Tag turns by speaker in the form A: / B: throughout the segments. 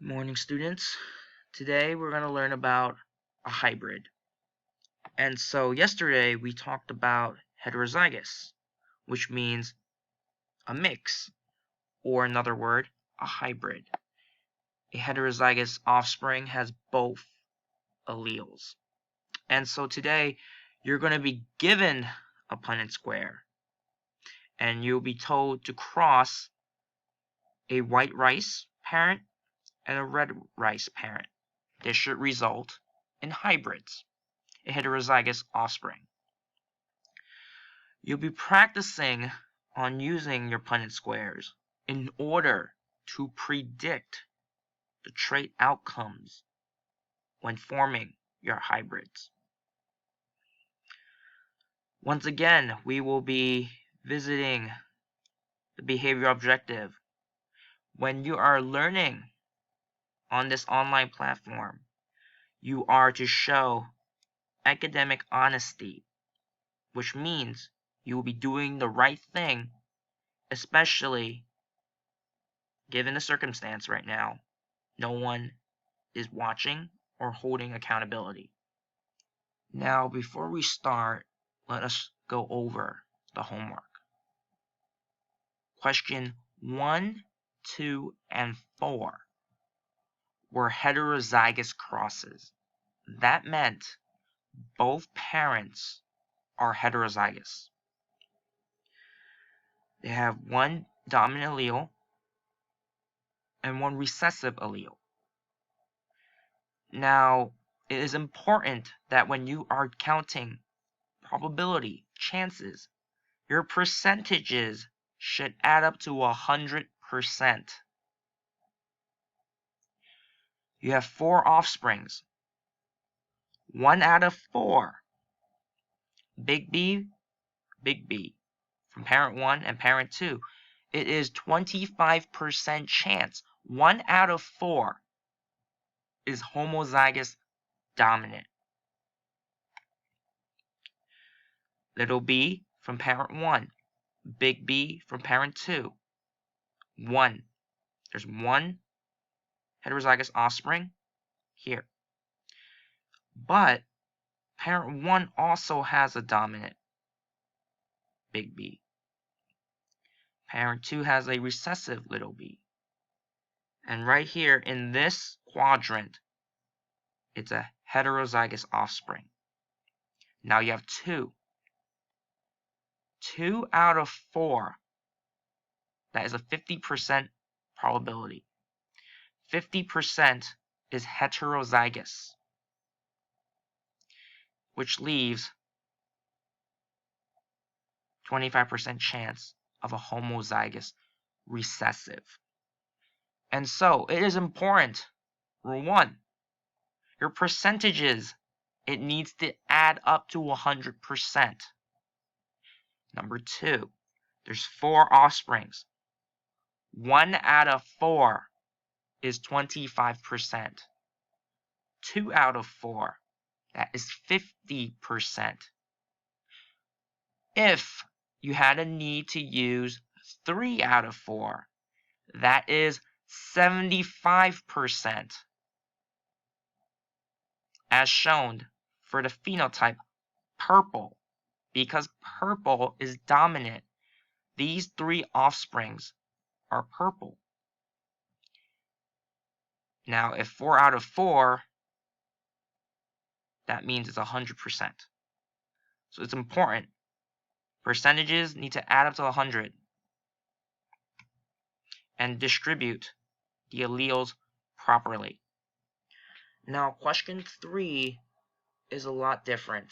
A: Morning, students. Today we're going to learn about a hybrid. And so yesterday we talked about heterozygous, which means a mix, or another word, a hybrid. A heterozygous offspring has both alleles. And so today you're going to be given a Punnett square, and you'll be told to cross a white rice parent and a red rice parent. This should result in hybrids, a heterozygous offspring. You'll be practicing on using your Punnett squares in order to predict the trait outcomes when forming your hybrids. Once again, we will be visiting the behavior objective. When you are learning on this online platform, you are to show academic honesty, which means you will be doing the right thing, especially given the circumstance right now. No one is watching or holding accountability. Now, before we start, let us go over the homework. Question 1, 2, and 4 were heterozygous crosses. That meant both parents are heterozygous. They have one dominant allele and one recessive allele. Now, it is important that when you are counting probability, chances, your percentages should add up to 100%. You have 4 offsprings. 1 out of 4. Big B, from parent 1 and parent 2. It is 25% chance 1 out of 4 is homozygous dominant. Little b from parent 1, big B from parent 2. 1. There's 1 heterozygous offspring here. But parent 1 also has a dominant big B. Parent 2 has a recessive little b. And right here in this quadrant, it's a heterozygous offspring. Now you have 2. 2 out of 4. That is a 50% probability. 50% is heterozygous, which leaves 25% chance of a homozygous recessive. And so it is important, rule 1, your percentages, it needs to add up to 100%. Number 2, there's 4 offsprings. 1 out of 4 is 25%. 2 out of 4, that is 50%. If you had a need to use 3 out of 4, that is 75%. As shown for the phenotype purple, because purple is dominant, these 3 offsprings are purple. Now, if 4 out of 4, that means it's 100%. So it's important. Percentages need to add up to 100 and distribute the alleles properly. Now, question 3 is a lot different.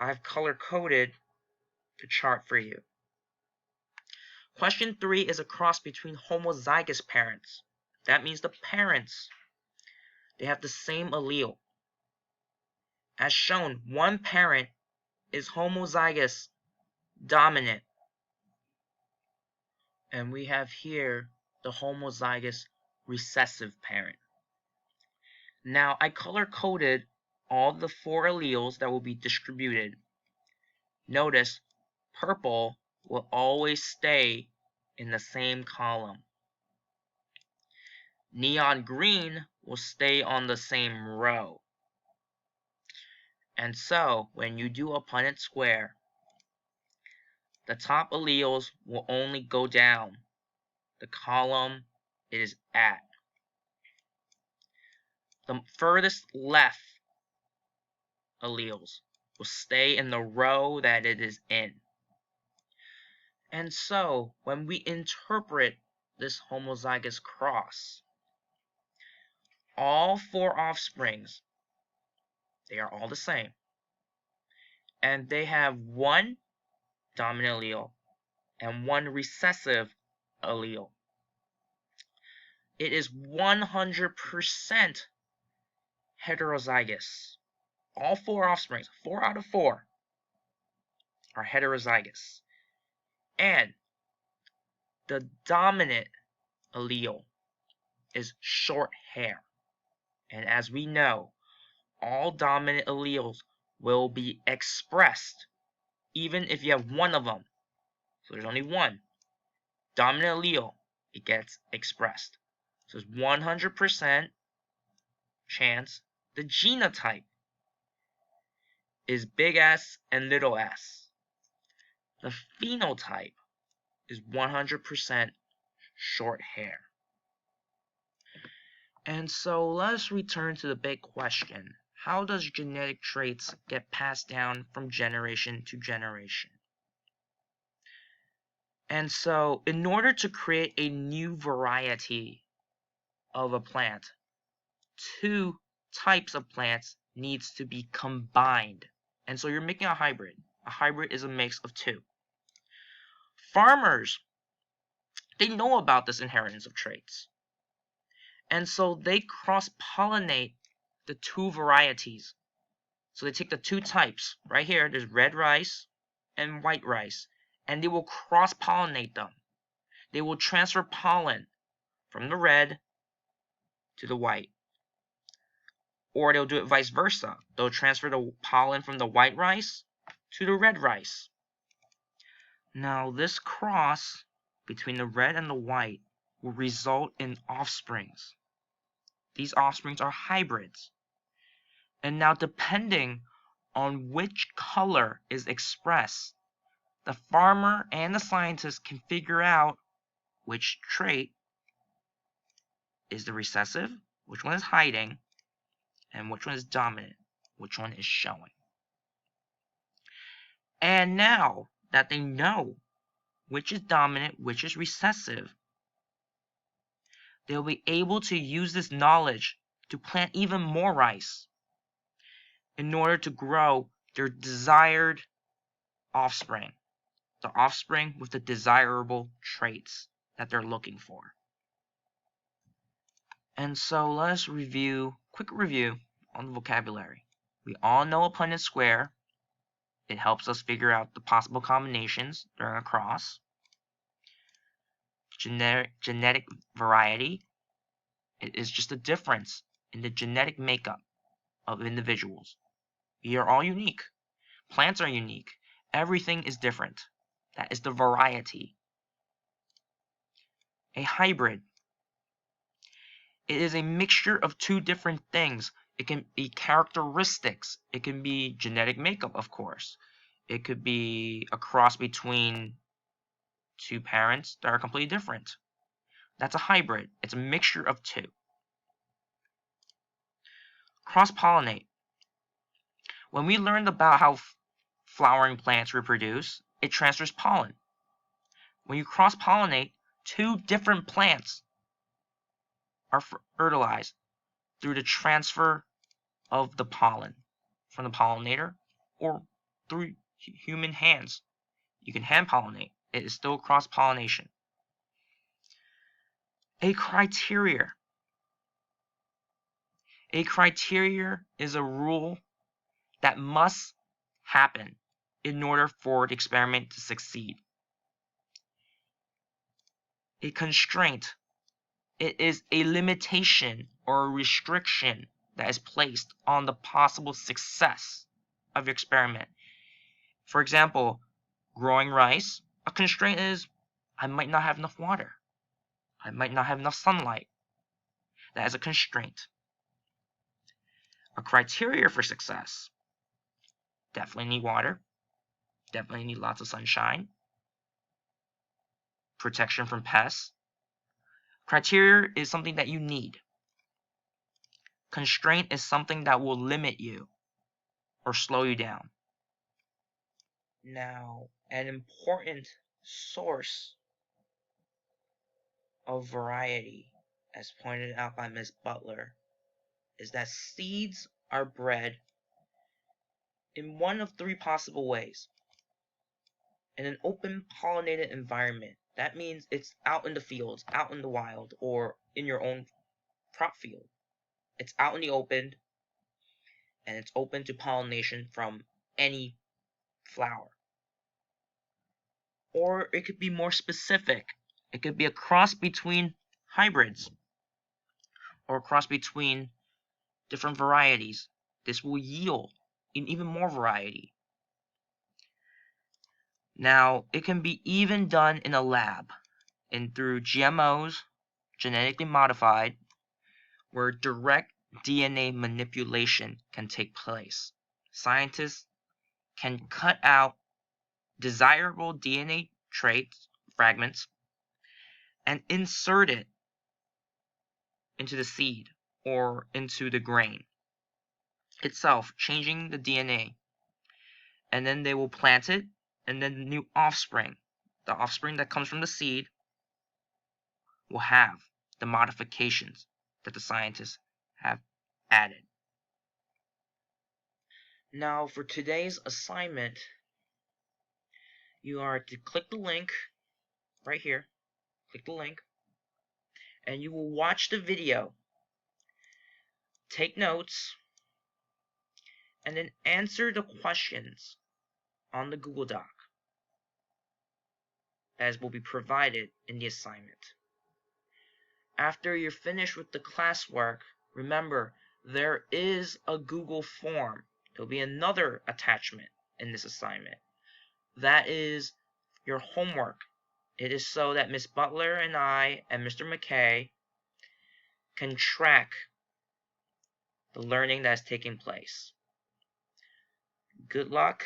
A: I've color-coded the chart for you. Question 3 is a cross between homozygous parents. That means the parents, they have the same allele. As shown, one parent is homozygous dominant. And we have here the homozygous recessive parent. Now, I color-coded all the 4 alleles that will be distributed. Notice, purple will always stay in the same column. Neon green will stay on the same row. And so, when you do a Punnett square, the top alleles will only go down the column it is at. The furthest left alleles will stay in the row that it is in. And so, when we interpret this homozygous cross, all 4 offsprings, they are all the same. And they have 1 dominant allele and 1 recessive allele. It is 100% heterozygous. All 4 offsprings, 4 out of 4, are heterozygous. And the dominant allele is short hair. And as we know, all dominant alleles will be expressed even if you have 1 of them. So there's only 1 dominant allele, it gets expressed. So it's 100% chance the genotype is big S and little s. The phenotype is 100% short hair. And so let's return to the big question. How does genetic traits get passed down from generation to generation? And so in order to create a new variety of a plant, 2 types of plants needs to be combined. And so you're making a hybrid. A hybrid is a mix of 2. Farmers, they know about this inheritance of traits. And so they cross-pollinate the 2 varieties. So they take the 2 types. Right here, there's red rice and white rice. And they will cross-pollinate them. They will transfer pollen from the red to the white. Or they'll do it vice versa. They'll transfer the pollen from the white rice to the red rice. Now this cross between the red and the white will result in offsprings. These offsprings are hybrids. And now depending on which color is expressed, the farmer and the scientist can figure out which trait is the recessive, which one is hiding, and which one is dominant, which one is showing. And now that they know which is dominant, which is recessive, they'll be able to use this knowledge to plant even more rice in order to grow their desired offspring, the offspring with the desirable traits that they're looking for. And so let's quick review on the vocabulary. We all know a Punnett square. It helps us figure out the possible combinations during a cross. Genetic variety, it is just a difference in the genetic makeup of individuals. We are all unique. Plants are unique. Everything is different. That is the variety. A hybrid, it is a mixture of 2 different things. It can be characteristics. It can be genetic makeup, of course. It could be a cross between 2 parents that are completely different. That's a hybrid. It's a mixture of 2. Cross-pollinate. When we learned about how flowering plants reproduce, it transfers pollen. When you cross-pollinate, 2 different plants are fertilized through the transfer of the pollen from the pollinator or through human hands. You can hand pollinate. It is still cross-pollination. A criteria. A criteria is a rule that must happen in order for the experiment to succeed. A constraint, it is a limitation or a restriction that is placed on the possible success of your experiment. For example, growing rice, a constraint is I might not have enough water. I might not have enough sunlight. That is a constraint. A criteria for success. Definitely need water. Definitely need lots of sunshine. Protection from pests. Criteria is something that you need. Constraint is something that will limit you or slow you down. Now, an important source of variety, as pointed out by Ms. Butler, is that seeds are bred in one of three possible ways. In an open pollinated environment, that means it's out in the fields, out in the wild, or in your own crop field. It's out in the open, and it's open to pollination from any flower. Or it could be more specific. It could be a cross between hybrids, or a cross between different varieties. This will yield even more variety. Now, it can be even done in a lab and through GMOs, genetically modified, where direct DNA manipulation can take place. Scientists can cut out desirable DNA traits, fragments, and insert it into the seed or into the grain itself, changing the DNA. And then they will plant it, and then the new offspring, the offspring that comes from the seed, will have the modifications that the scientists have added. Now, for today's assignment, you are to click the link right here. Click the link, and you will watch the video, take notes, and then answer the questions on the Google Doc as will be provided in the assignment. After you're finished with the classwork, remember there is a Google form. There'll be another attachment in this assignment. That is your homework. It is so that Ms. Butler and I and Mr. McKay can track the learning that's taking place. Good luck.